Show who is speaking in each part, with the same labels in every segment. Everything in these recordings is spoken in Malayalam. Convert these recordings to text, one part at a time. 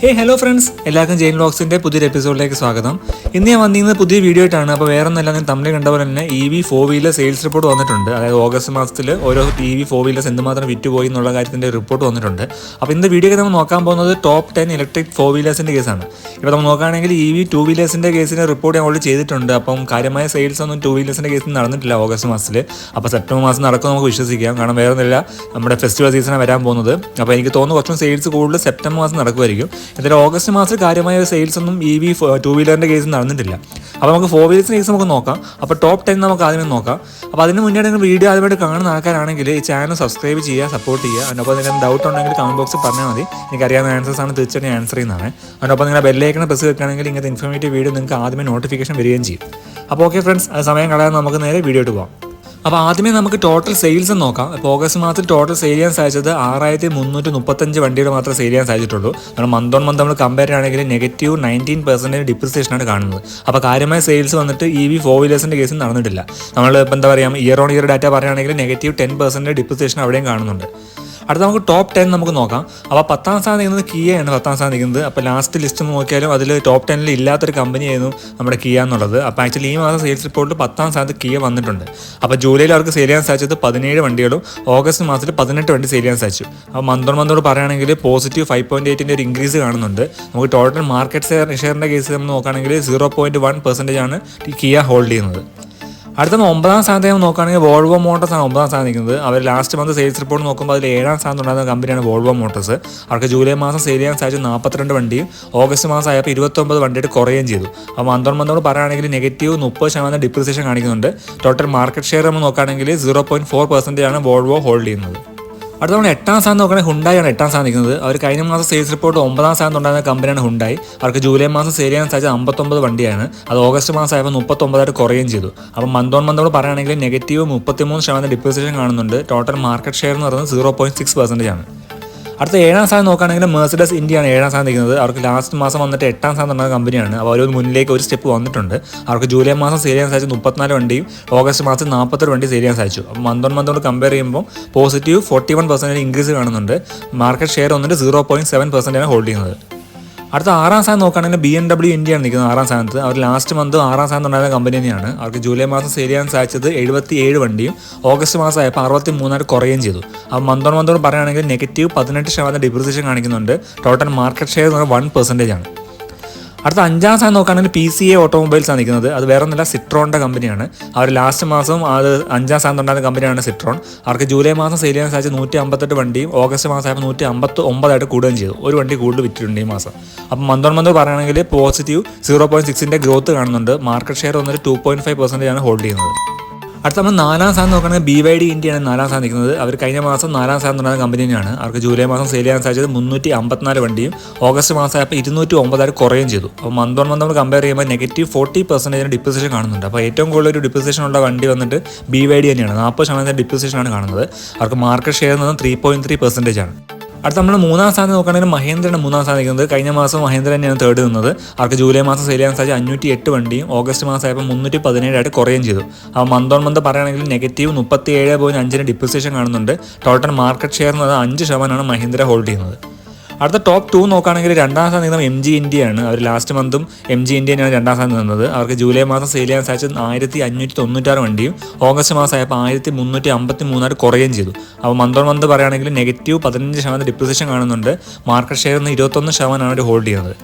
Speaker 1: ഹലോ ഫ്രണ്ട്സ്, എല്ലാവർക്കും ജെയിൻ വ്ലോഗ്സിൻ്റെ പുതിയൊരു എപ്പിസോഡിലേക്ക് സ്വാഗതം. ഇന്ന് ഞാൻ വന്നിരുന്നത് പുതിയ വീഡിയോ ആയിട്ടാണ്. അപ്പോൾ വേറെ ഒന്നല്ല, ഞാൻ തമ്മിൽ കണ്ട പോലെ തന്നെ EV 4 വീലർ സെയിൽസ് റിപ്പോർട്ട് വന്നിട്ടുണ്ട്. അതായത് ഓഗസ്റ്റ് മാസത്തിൽ ഓരോ EV 4 വീലേഴ്സ് എന്തുമാത്രം വിറ്റുപോയി എന്നുള്ള കാര്യത്തിൻ്റെ റിപ്പോർട്ട് വന്നിട്ടുണ്ട്. അപ്പോൾ ഇന്ന് വീഡിയോ നമ്മൾ നോക്കാൻ പോകുന്നത് ടോപ്പ് 10 ഇലക്ട്രിക് 4 വീലേഴ്സിൻ്റെ കേസാണ്. ഇപ്പോൾ നമ്മൾ നോക്കുകയാണെങ്കിൽ EV 2 വീലേഴ്സിൻ്റെ കേസിൻ്റെ റിപ്പോർട്ട് ഞാൻ ഓൾറെഡി ചെയ്തിട്ടുണ്ട്. അപ്പം കാര്യമായ സെയിൽസ് ഒന്നും 2 വീലേഴ്സിൻ്റെ കേസിൽ നടന്നിട്ടില്ല ഓഗസ്റ്റ് മാസത്തിൽ. അപ്പോൾ സെപ്റ്റംബർ മാസം നടക്കും നമുക്ക് വിശ്വസിക്കാം. കാരണം വേറെ ഒന്നുമില്ല, നമ്മുടെ ഫെസ്റ്റിവൽ സീസണാണ് വരാൻ പോകുന്നത്. അപ്പോൾ എനിക്ക് തോന്നുന്നു കുറച്ചും സെയിൽസ് കൂടുതൽ സെപ്റ്റംബർ മാസം നടക്കുമായിരിക്കും. എന്തായാലും ഓഗസ്റ്റ് മാസത്തിൽ കാര്യമായ സെയിൽസ് ഒന്നും EV 2 വീലറിൻ്റെ കേസിൽ നടന്നിട്ടില്ല. അപ്പോൾ നമുക്ക് 4 വീലേഴ്സിൻ്റെ കേസ് നമുക്ക് നോക്കാം. അപ്പോൾ ടോപ്പ് 10 നമുക്ക് ആദ്യമേ നോക്കാം. അപ്പോൾ അതിന് മുന്നേ നിങ്ങൾ വീഡിയോ ആദ്യമായിട്ട് കാണുന്ന ആൾക്കാരാണെങ്കിൽ ഈ ചാനൽ സബ്സ്ക്രൈബ് ചെയ്യുക, സപ്പോർട്ട് ചെയ്യുക. അതിനൊപ്പം നിങ്ങൾക്ക് ഡൗട്ട് ഉണ്ടെങ്കിൽ കമൻറ്റ് ബോക്സിൽ പറഞ്ഞാൽ മതി. എനിക്കറിയാവുന്ന ആൻസേഴ്സാണ് തീർച്ചയായിട്ടും ആൻസർ ചെയ്യുന്നതാണ്. അതിനൊപ്പം നിങ്ങളുടെ ബെല്ലൈക്കൺ പ്രസ് വെക്കുകയാണെങ്കിൽ ഇങ്ങനത്തെ ഇൻഫോർമേറ്റീവ് വീഡിയോ നിങ്ങൾക്ക് ആദ്യമേ നോട്ടിഫിക്കേഷൻ വരികയും ചെയ്യും. അപ്പോൾ ഓക്കെ ഫ്രണ്ട്സ്, അത് സമയം കളയാൻ നമുക്ക് നേരെ വീഡിയോ ഇട്ട് പോകാം. അപ്പോൾ ആദ്യമേ നമുക്ക് ടോട്ടൽ സെയിൽസ് നോക്കാം. ഇപ്പോൾ ഓഗസ്റ്റ് മാസത്തിൽ ടോട്ടൽ സെയിൽ ചെയ്യാൻ സാധിച്ചത് 6335 വണ്ടികൾ മാത്രമേ സെയിൽ ചെയ്യാൻ സാധിച്ചിട്ടുള്ളൂ. കാരണം മന്ത് ഓൺ മന്ത് നമ്മൾ കമ്പയർ ചെയ്യുകയാണെങ്കിൽ -19% ഡിപ്രിസിയേഷനാണ് കാണുന്നത്. അപ്പോൾ കാര്യമായ സെയിൽസ് വന്നിട്ട് EV 4 വീലേഴ്സിൻ്റെ കേസിൽ നടന്നിട്ടില്ല. നമ്മൾ ഇപ്പോൾ എന്താ പറയുക, ഇയർ ഓൺ ഇയർ ഡാറ്റ പറയുകയാണെങ്കിൽ -10% ഡിപ്രിസിയേഷൻ അവിടെയും കാണുന്നുണ്ട്. അടുത്ത നമുക്ക് ടോപ്പ് 10 നമുക്ക് നോക്കാം. അപ്പോൾ 10ാം സ്ഥാനം നിൽക്കുന്നത് കിയയാണ്. 10ാം സ്ഥാനം നിൽക്കുന്നത്. അപ്പോൾ ലാസ്റ്റ് ലിസ്റ്റ് നോക്കിയാലും അതിൽ ടോപ്പ് 10 ഇല്ലാത്തൊരു കമ്പനിയായിരുന്നു നമ്മുടെ കിയ എന്നുള്ളത്. അപ്പോൾ ആക്ച്വലി ഈ മാസം സെയിൽസ് റിപ്പോർട്ടിൽ 10ാം സ്ഥാനത്ത് കിയ വന്നിട്ടുണ്ട്. അപ്പോൾ ജൂലൈയിൽ അവർക്ക് സെയിൽ ചെയ്യാൻ സാധിച്ചത് 17 വണ്ടികളും ഓഗസ്റ്റ് മാസത്തിൽ 18 വണ്ടി സെയിൽ ചെയ്യാൻ സാധിച്ചു. അപ്പോൾ മന്ത് ഓൺ മന്തോട് പറയുകയാണെങ്കിൽ പോസിറ്റീവ് 5.8 ഒരു ഇൻക്രീസ് കാണുന്നുണ്ട്. നമുക്ക് ടോട്ടൽ മാർക്കറ്റ് ഷെയറിൻ്റെ കേസ് നമ്മൾ നോക്കുകയാണെങ്കിൽ 0.1% ആണ് കിയ ഹോൾഡ് ചെയ്യുന്നത്. അടുത്ത 9ാം സ്ഥാനത്ത് നമ്മൾ നോക്കുകയാണെങ്കിൽ വോൾവോ മോട്ടോഴ്സ് ആണ് 9ാം സ്ഥാനം നിൽക്കുന്നത്. അവർ ലാസ്റ്റ് മന്ത് സെയിൽസ് റിപ്പോർട്ട് നോക്കുമ്പോൾ അതിൽ 7ാം സ്ഥാനത്ത് ഉണ്ടായിരുന്ന കമ്പനിയാണ് വോൾവോ മോട്ടോഴ്സ്. അവർക്ക് ജൂലൈ മാസം സെയിൽ ചെയ്യാൻ സാധിച്ചു 42 വണ്ടിയും ഓഗസ്റ്റ് മാസം ആയപ്പോൾ 29 വണ്ടിയായിട്ട് കുറയുകയും ചെയ്തു. അപ്പോൾ മന്ത് ഓൺ മന്തോട് പറയുകയാണെങ്കിൽ -30% ഡിപ്രിസിയേഷൻ കാണിക്കുന്നുണ്ട്. ടോട്ടൽ മാർക്കറ്റ് ഷെയർ നമ്മൾ നോക്കുകയാണെങ്കിൽ 0.4% ആണ് വോൾവോ ഹോൾഡ് ചെയ്യുന്നത്. അടുത്ത നമ്മൾ 8ാം സ്ഥാനം നോക്കുകയാണെങ്കിൽ ഹുണ്ടായാണ് 8ാം സ്ഥാനം നിൽക്കുന്നത്. അവർ കഴിഞ്ഞ മാസം സെയിൽസ് റിപ്പോർട്ട് 9ാം സ്ഥാനത്ത് ഉണ്ടായിരുന്ന കമ്പനിയാണ് ഹുണ്ടായി. അവർക്ക് ജൂലൈ മാസം സെയിൽ ചെയ്യാൻ സാധിച്ചത് 59 വണ്ടിയാണ്. അത് ഓഗസ്റ്റ് മാസം ആയപ്പോൾ 39 കുറയുകയും ചെയ്തു. അപ്പോൾ മന്ത് ഓൺ മന്തോട് പറയുകയാണെങ്കിൽ -33% ഡിപ്രിസിയേഷൻ കാണുന്നുണ്ട്. ടോട്ടൽ മാർക്കറ്റ് ഷെയർ എന്ന് പറയുന്നത് 0.6% ആണ്. അടുത്ത 7ാം സ്ഥാനം നോക്കുകയാണെങ്കിൽ മെർസിഡസ് ഇന്ത്യയാണ് 7ാം സ്ഥാനം നിൽക്കുന്നത്. അവർക്ക് ലാസ്റ്റ് മാസം വന്നിട്ട് 8ാം സ്ഥാനം നടന്ന കമ്പനിയാണ്. അപ്പോൾ അവർ മുന്നിലേക്ക് ഒരു സ്റ്റെപ്പ് വന്നിട്ടുണ്ട്. അവർക്ക് ജൂലൈ മാസം സെയിൽ ചെയ്യാൻ സാധിച്ചു 34 വണ്ടിയും ഓഗസ്റ്റ് മാസം 41 വണ്ടി സെയിൽ ചെയ്യാൻ സാധിച്ചു. അപ്പോൾ മന്ത് ഓൺ മന്തോട് കമ്പയർ ചെയ്യുമ്പോൾ പോസിറ്റീവ് 41% ഇൻക്രീസ് കാണുന്നുണ്ട്. മാർക്കറ്റ് ഷെയർ വന്നിട്ട് 0.7% ആണ് ഹോൾഡ് ചെയ്യുന്നത്. അടുത്ത 6ാം സ്ഥാനം നോക്കുകയാണെങ്കിൽ BMW ഇന്ത്യയാണ് നിൽക്കുന്നത് 6ാം സ്ഥാനത്ത്. അവർ ലാസ്റ്റ് മന്ത് 6ാം സ്ഥാനത്ത് ഉണ്ടായിരുന്ന കമ്പനി തന്നെയാണ്. അവർക്ക് ജൂലൈ മാസം സെയിൽ ചെയ്യാൻ സാധിച്ചത് 77 വണ്ടിയും ഓഗസ്റ്റ് മാസം ആയപ്പോൾ 63 കുറയുകയും ചെയ്തു. അപ്പോൾ മന്ത് ഓൺ മന്തോട് പറയുകയാണെങ്കിൽ -18% ഡിപ്രിസിയേഷൻ കാണിക്കുന്നുണ്ട്. ടോട്ടൽ മാർക്കറ്റ് ഷെയർ 1% ആണ്. അടുത്ത 5ാം സ്ഥാനം നോക്കുകയാണെങ്കിൽ PCA ഓട്ടോമൊബൈൽസ് ആണ് നിൽക്കുന്നത്. അത് വേറെ ഒന്നുമില്ല, സിട്രോണിൻ്റെ കമ്പനിയാണ്. അവർ ലാസ്റ്റ് മാസം അത് 5ാം സ്ഥാനത്ത് ഉണ്ടായിരുന്ന കമ്പനിയാണ് സിട്രോൺ. അവർക്ക് ജൂലൈ മാസം സെയിൽ ചെയ്യാൻ സാധിച്ച 158 വണ്ടിയും ഓഗസ്റ്റ് മാസം ആയപ്പോൾ 159 കൂടുകയും ചെയ്തു. ഒരു വണ്ടി കൂടുതൽ വിറ്റിട്ടുണ്ട് ഈ മാസം. അപ്പം മന്ത് ഓൺ മന്ത് പറയുകയാണെങ്കിൽ പോസിറ്റീവ് 0.6 ഗ്രോത്ത് കാണുന്നുണ്ട്. മാർക്കറ്റ് ഷെയർ വന്നിട്ട് 2.5% ആണ് ഹോൾഡ് ചെയ്യുന്നത്. അടുത്ത നമ്മൾ 4ാം സ്ഥാനം നോക്കുകയാണെങ്കിൽ BYD ഇന്ത്യയാണ് 4ാം സ്ഥാനം നിൽക്കുന്നത്. അവർ കഴിഞ്ഞ മാസം 4ാം സ്ഥാനം ഉണ്ടായിരുന്ന കമ്പനി തന്നെയാണ്. അവർക്ക് ജൂലൈ മാസം സെയിൽ ചെയ്യാൻ സാധിച്ചത് 354 വണ്ടിയും ഓഗസ്റ്റ് മാസം ആയപ്പോൾ 209 കുറയുകയും ചെയ്തു. അപ്പോൾ മന്ത് ഓൺ മന്ത് നമ്മൾ കമ്പയർ ചെയ്യുമ്പോൾ -40% ഡിപ്രിസിയേഷൻ കാണുന്നുണ്ട്. അപ്പോൾ ഏറ്റവും കൂടുതൽ ഒരു ഡിപ്രിസിയേഷൻ ഉള്ള വണ്ടി വന്നിട്ട് BYD തന്നെയാണ്. 40% ഡിപ്രിസിയേഷനാണ് കാണുന്നത്. അവർക്ക് മാർക്കറ്റ് ഷെയർ എന്ന് 3.3% ആണ്. അടുത്ത നമ്മൾ 3ാം സ്ഥാനം നോക്കുകയാണെങ്കിൽ മഹേന്ദ്രയാണ് 3ാം സ്ഥാനം നിൽക്കുന്നത്. കഴിഞ്ഞ മാസം മഹേന്ദ്ര തന്നെയാണ് തേർഡ് നിന്നത്. അവർക്ക് ജൂലൈ മാസം സെയിൽ ചെയ്യാൻ സാധിച്ച 508 വണ്ടിയും ഓഗസ്റ്റ് മാസം ആയപ്പോൾ 317 കുറയുകയും ചെയ്തു. അപ്പോൾ മന്ത് ഓൺ മന്ത് പറയുകയാണെങ്കിൽ -37.5 ഡിപ്രിസിയേഷൻ കാണുന്നുണ്ട്. ടോട്ടൽ മാർക്കറ്റ് ഷെയർ എന്ന് പറയുന്നത് 5% മഹേന്ദ്ര ഹോൾഡ് ചെയ്യുന്നത്. അടുത്ത ടോപ്പ് 2 നോക്കുകയാണെങ്കിൽ 2ാം സ്ഥാനം നിൽക്കുന്നത് MG ഇന്ത്യയാണ്. അവർ ലാസ്റ്റ് മന്തും MG ഇന്ത്യയാണ് 2ാം സ്ഥാനം നിന്നത്. അവർക്ക് ജൂലൈ മാസം സെയിൽ ചെയ്യാൻ സാധിച്ചത് 1596 വണ്ടിയും ഓഗസ്റ്റ് മാസം ആയപ്പോൾ 1353 കുറയുകയും ചെയ്തു. അപ്പോൾ മന്ത് ഓൺ മന്ത് പറയുകയാണെങ്കിൽ -15% ഡിപ്രിസിയേഷൻ കാണുന്നുണ്ട്. മാർക്കറ്റ് ഷെയർ 21% അവർ ഹോൾഡ് ചെയ്യുന്നത്.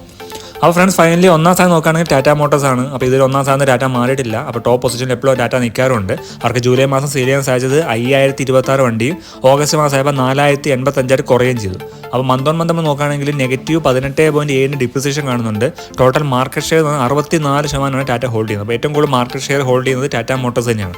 Speaker 1: അപ്പോൾ ഫ്രണ്ട്സ്, ഫൈനലി 1ാം സ്ഥാനം നോക്കുകയാണെങ്കിൽ ടാറ്റ മോട്ടോഴ്സ് ആണ്. അപ്പോൾ ഇതിൽ 1ാം സ്ഥാനത്ത് ടാറ്റ മാറിയിട്ടില്ല. അപ്പോൾ ടോപ്പ് പൊസിഷനിൽ എപ്പോഴും ടാറ്റ നിൽക്കാറുണ്ട്. അവർക്ക് ജൂലൈ മാസം സെയിൽ ചെയ്യാൻ സാധിച്ചത് 5026 വണ്ടിയും ഓഗസ്റ്റ് മാസം ആയപ്പോൾ 4085 കുറയുകയും ചെയ്തു. അപ്പോൾ മന്ത് ഓൺ മന്ത് നമ്മൾ നോക്കുകയാണെങ്കിൽ -18.7 ഡിപ്രിസിയേഷൻ കാണുന്നുണ്ട്. Total market share 64% Tata hold ചെയ്യുന്നത്. അപ്പോൾ ഏറ്റവും കൂടുതൽ മാർക്കറ്റ് ഷെയർ ഹോൾഡ് ചെയ്യുന്നത് ടാറ്റ മോട്ടോഴ്സ് തന്നെയാണ്.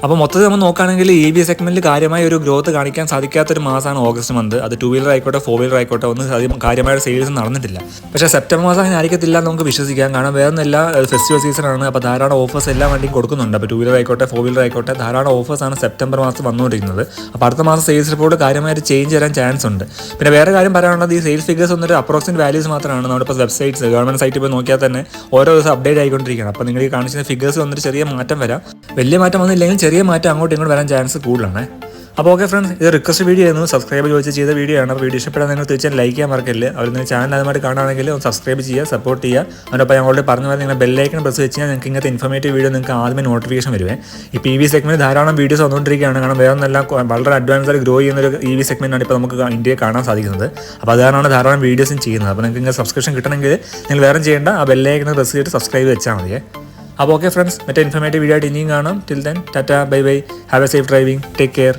Speaker 1: അപ്പോൾ മൊത്തത്തിൽ നമ്മൾ നോക്കുകയാണെങ്കിൽ EV സെഗ്മെന്റിൽ കാര്യമായ ഒരു ഗ്രോത്ത് കാണിക്കാൻ സാധിക്കാത്തൊരു മാസമാണ് ഓഗസ്റ്റ് മന്ത്. അത് 2 വീലർ ആയിക്കോട്ടെ 4 വീലർ ആയിക്കോട്ടെ ഒന്നും കാര്യമായ സെയിൽസ് നടന്നിട്ടില്ല. പക്ഷേ സെപ്റ്റംബർ മാസം അങ്ങനെ ആയിരിക്കത്തില്ല നമുക്ക് വിശ്വസിക്കാം. കാരണം വേറെ ഒന്നല്ല, ഫെസ്റ്റിവൽ സീസണാണ്. അപ്പോൾ ധാരാളം ഓഫേഴ്സ് എല്ലാ വണ്ടിയും കൊടുക്കുന്നുണ്ട്. അപ്പോൾ 2 വീലർ ആയിക്കോട്ടെ 4 വീലർ ആയിക്കോട്ടെ ധാരാളം ഓഫേഴ്സാണ് സെപ്റ്റംബർ മാസം വന്നുകൊണ്ടിരിക്കുന്നത്. അപ്പോൾ അടുത്ത മാസം സെയിൽസ് റിപ്പോർട്ട് കാര്യമായിട്ട് ചേഞ്ച് വരാൻ ചാൻസ് ഉണ്ട്. പിന്നെ വേറെ കാര്യം പറയാനുള്ളത്, ഈ സെയിൽസ് ഫിഗേഴ്സ് ഒന്നൊരു അപ്രോക്സിമേറ്റ് വാല്യൂസ് മാത്രമാണ്. നമ്മളിപ്പോൾ വെബ്സൈറ്റ്സ് ഗവൺമെൻറ് സൈറ്റിൽ പോയി നോക്കിയാൽ തന്നെ ഓരോ ദിവസം അപ്ഡേറ്റ് ആയിക്കൊണ്ടിരിക്കുകയാണ്. അപ്പോൾ നിങ്ങൾ ഈ കാണിക്കുന്ന ഫിഗേഴ്സ് വന്നിട്ട് ചെറിയ മാറ്റം വരാം. വലിയ മാറ്റം വന്നില്ലെങ്കിൽ ചെറിയ മാറ്റം അങ്ങോട്ട് ഇങ്ങോട്ട് വരാൻ ചാൻസ് കൂടുതലാണ്. അപ്പോൾ ഓക്കെ ഫ്രണ്ട്സ്, ഇത് റിക്വസ്റ്റ് വീഡിയോ ആയിരുന്നു, സബ്സ്ക്രൈബ് ചോദിച്ച് ചെയ്ത വീഡിയോ ആണ്. അപ്പോൾ വീഡിയോ ഇഷ്ടപ്പെടാൻ നിങ്ങൾ തീർച്ചയായും ലൈക്ക് ചെയ്യാൻ മറക്കല്ലേ. അവർ നിങ്ങൾ ചാനൽ അതുമായിട്ട് കാണുകയാണെങ്കിൽ ഒന്ന് സബ്സ്ക്രൈബ് ചെയ്യുക, സപ്പോർട്ട് ചെയ്യുക. അതിനൊപ്പം ഞാൻ ഓൾറെഡി പറഞ്ഞ പോലെ നിങ്ങൾ ബെല്ലൈക്കൺ പ്രസ് വെച്ച് കഴിഞ്ഞാൽ നിങ്ങൾക്ക് ഇങ്ങനത്തെ ഇൻഫോർമേറ്റീവ് വീഡിയോ നിങ്ങൾക്ക് ആദ്യമേ നോട്ടിഫിക്കേഷൻ വരുവേ. ഈ PV സെഗ്മെന്റ് ധാരാളം വീഡിയോസ് വന്നുകൊണ്ടിരിക്കുകയാണ്. കാരണം വേറെ ഒന്നെല്ലാം വളരെ അഡ്വാൻസ്ഡ് ഗ്രോ ചെയ്യുന്ന ഒരു EV സെഗ്മെന്റാണ് ഇപ്പോൾ നമുക്ക് ഇന്ത്യയിൽ കാണാൻ സാധിക്കുന്നത്. അപ്പോൾ അത് കാരണമാണ് ധാരാളം വീഡിയോസും ചെയ്യുന്നത്. അപ്പോൾ നിങ്ങൾക്ക് ഇങ്ങനെ സബ്സ്ക്രിപ്ഷൻ കിട്ടണമെങ്കിൽ നിങ്ങൾ വേറെ ചെയ്യേണ്ട, ആ ബെല്ലൈക്കൺ പ്രസ് ചെയ്തിട്ട് സബ്സ്ക്രൈബ് വെച്ചാൽ മതിയേ. അപ്പോൾ ഓക്കെ ഫ്രണ്ട്സ്, മറ്റേ ഇൻഫോർമേറ്റീവ് വീഡിയോ ആയിട്ട് ഇനിയും കാണാം. Till then Tata, bye bye, have A safe driving, take care.